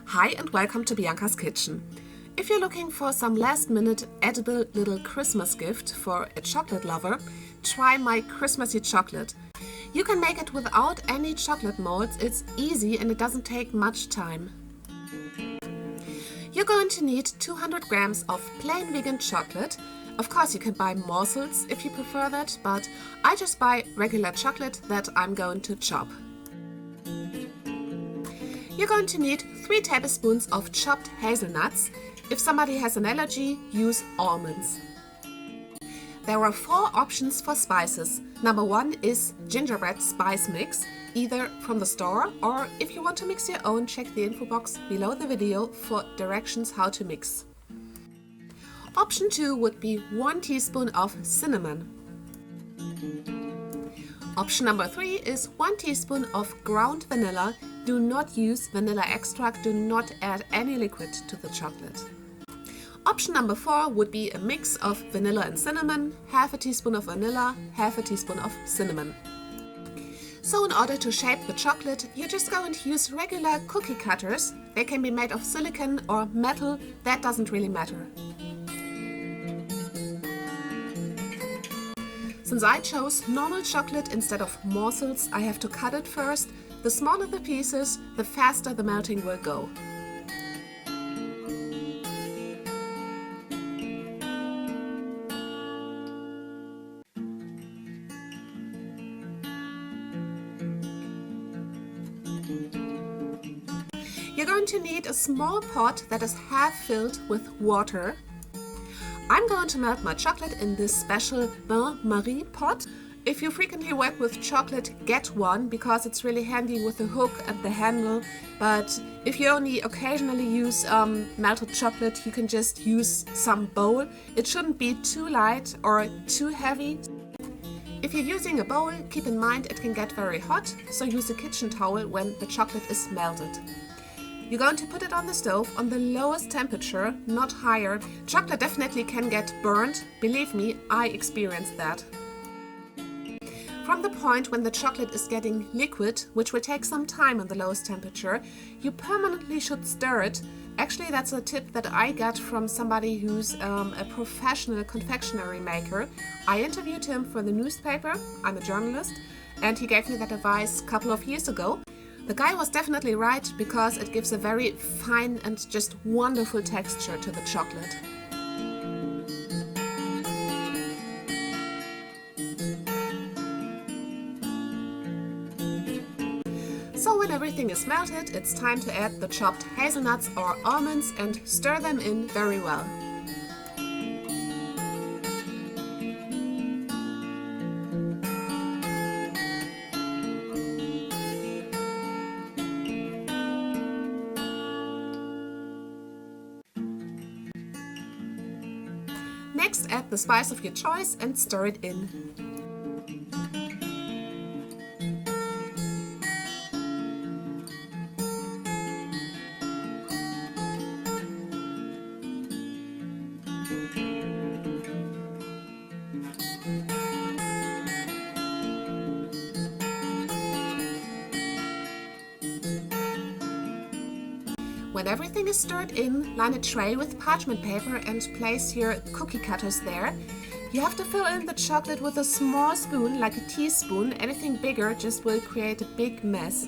Hi and welcome to Bianca's Kitchen. If you're looking for some last-minute edible little Christmas gift for a chocolate lover, try my Christmassy chocolate. You can make it without any chocolate molds, it's easy and it doesn't take much time. You're going to need 200 grams of plain vegan chocolate. Of course you can buy morsels if you prefer that, but I just buy regular chocolate that I'm going to chop. You're going to need 3 tablespoons of chopped hazelnuts. If somebody has an allergy, use almonds. There are 4 options for spices. Number 1 is gingerbread spice mix, either from the store or if you want to mix your own, check the info box below the video for directions how to mix. Option 2 would be 1 teaspoon of cinnamon. Option number 3 is 1 teaspoon of ground vanilla. Do not use vanilla extract, do not add any liquid to the chocolate. Option number 4 would be a mix of vanilla and cinnamon, half a teaspoon of vanilla, half a teaspoon of cinnamon. So in order to shape the chocolate, you're just going to use regular cookie cutters. They can be made of silicone or metal, that doesn't really matter. Since I chose normal chocolate instead of morsels, I have to cut it first. The smaller the pieces, the faster the melting will go. You're going to need a small pot that is half filled with water. I'm going to melt my chocolate in this special bain-marie pot. If you frequently work with chocolate, get one because it's really handy with the hook and the handle. But if you only occasionally use melted chocolate, you can just use some bowl. It shouldn't be too light or too heavy. If you're using a bowl, keep in mind it can get very hot, so use a kitchen towel when the chocolate is melted. You're going to put it on the stove on the lowest temperature, not higher. Chocolate definitely can get burnt. Believe me, I experienced that. From the point when the chocolate is getting liquid, which will take some time on the lowest temperature, you permanently should stir it. Actually, that's a tip that I got from somebody who's a professional confectionery maker. I interviewed him for the newspaper, I'm a journalist, and he gave me that advice a couple of years ago. The guy was definitely right because it gives a very fine and just wonderful texture to the chocolate. So when everything is melted, it's time to add the chopped hazelnuts or almonds and stir them in very well. Next, add the spice of your choice and stir it in. When everything is stirred in, line a tray with parchment paper and place your cookie cutters there. You have to fill in the chocolate with a small spoon, like a teaspoon. Anything bigger just will create a big mess.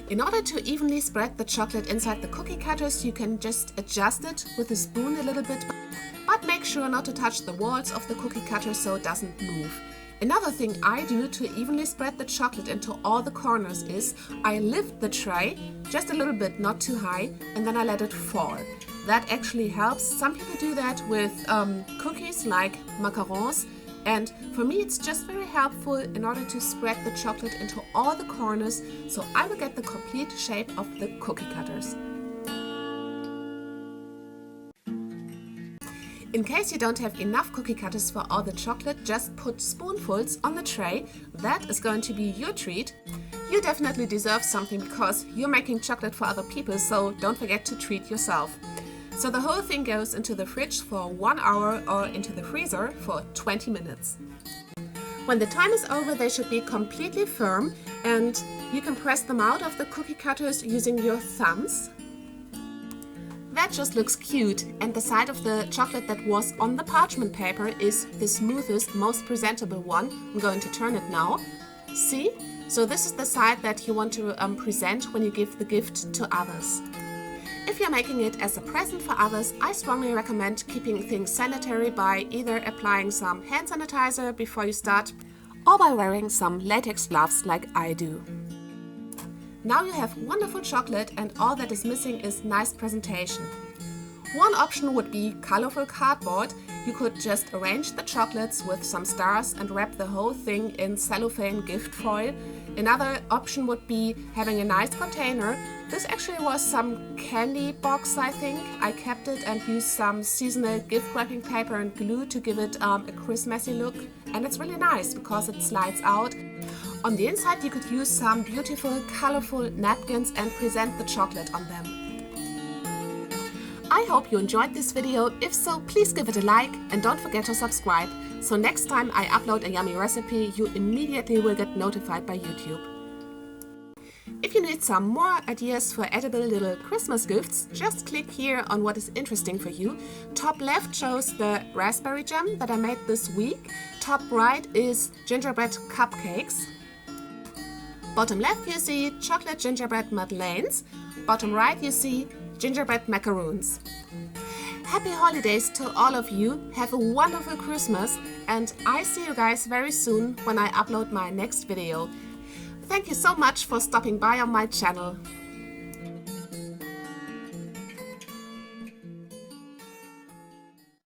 In order to evenly spread the chocolate inside the cookie cutters, you can just adjust it with a spoon a little bit, but make sure not to touch the walls of the cookie cutter so it doesn't move. Another thing I do to evenly spread the chocolate into all the corners is I lift the tray just a little bit, not too high, and then I let it fall. That actually helps. Some people do that with cookies like macarons. And for me, it's just very helpful in order to spread the chocolate into all the corners, so I will get the complete shape of the cookie cutters. In case you don't have enough cookie cutters for all the chocolate, just put spoonfuls on the tray. That is going to be your treat. You definitely deserve something because you're making chocolate for other people, so don't forget to treat yourself. So the whole thing goes into the fridge for 1 hour or into the freezer for 20 minutes. When the time is over, they should be completely firm and you can press them out of the cookie cutters using your thumbs. That just looks cute, and the side of the chocolate that was on the parchment paper is the smoothest, most presentable one. I'm going to turn it now. See? So this is the side that you want to present when you give the gift to others. If you're making it as a present for others, I strongly recommend keeping things sanitary by either applying some hand sanitizer before you start or by wearing some latex gloves like I do. Now you have wonderful chocolate and all that is missing is nice presentation. One option would be colorful cardboard. You could just arrange the chocolates with some stars and wrap the whole thing in cellophane gift foil. Another option would be having a nice container. This actually was some candy box, I think. I kept it and used some seasonal gift wrapping paper and glue to give it a Christmassy look. And it's really nice because it slides out. On the inside you could use some beautiful, colorful napkins and present the chocolate on them. I hope you enjoyed this video. If so, please give it a like and don't forget to subscribe. So next time I upload a yummy recipe, you immediately will get notified by YouTube. If you need some more ideas for edible little Christmas gifts, just click here on what is interesting for you. Top left shows the raspberry jam that I made this week. Top right is gingerbread cupcakes. Bottom left you see chocolate gingerbread madeleines. Bottom right you see gingerbread macaroons. Happy holidays to all of you. Have a wonderful Christmas and I see you guys very soon when I upload my next video. Thank you so much for stopping by on my channel.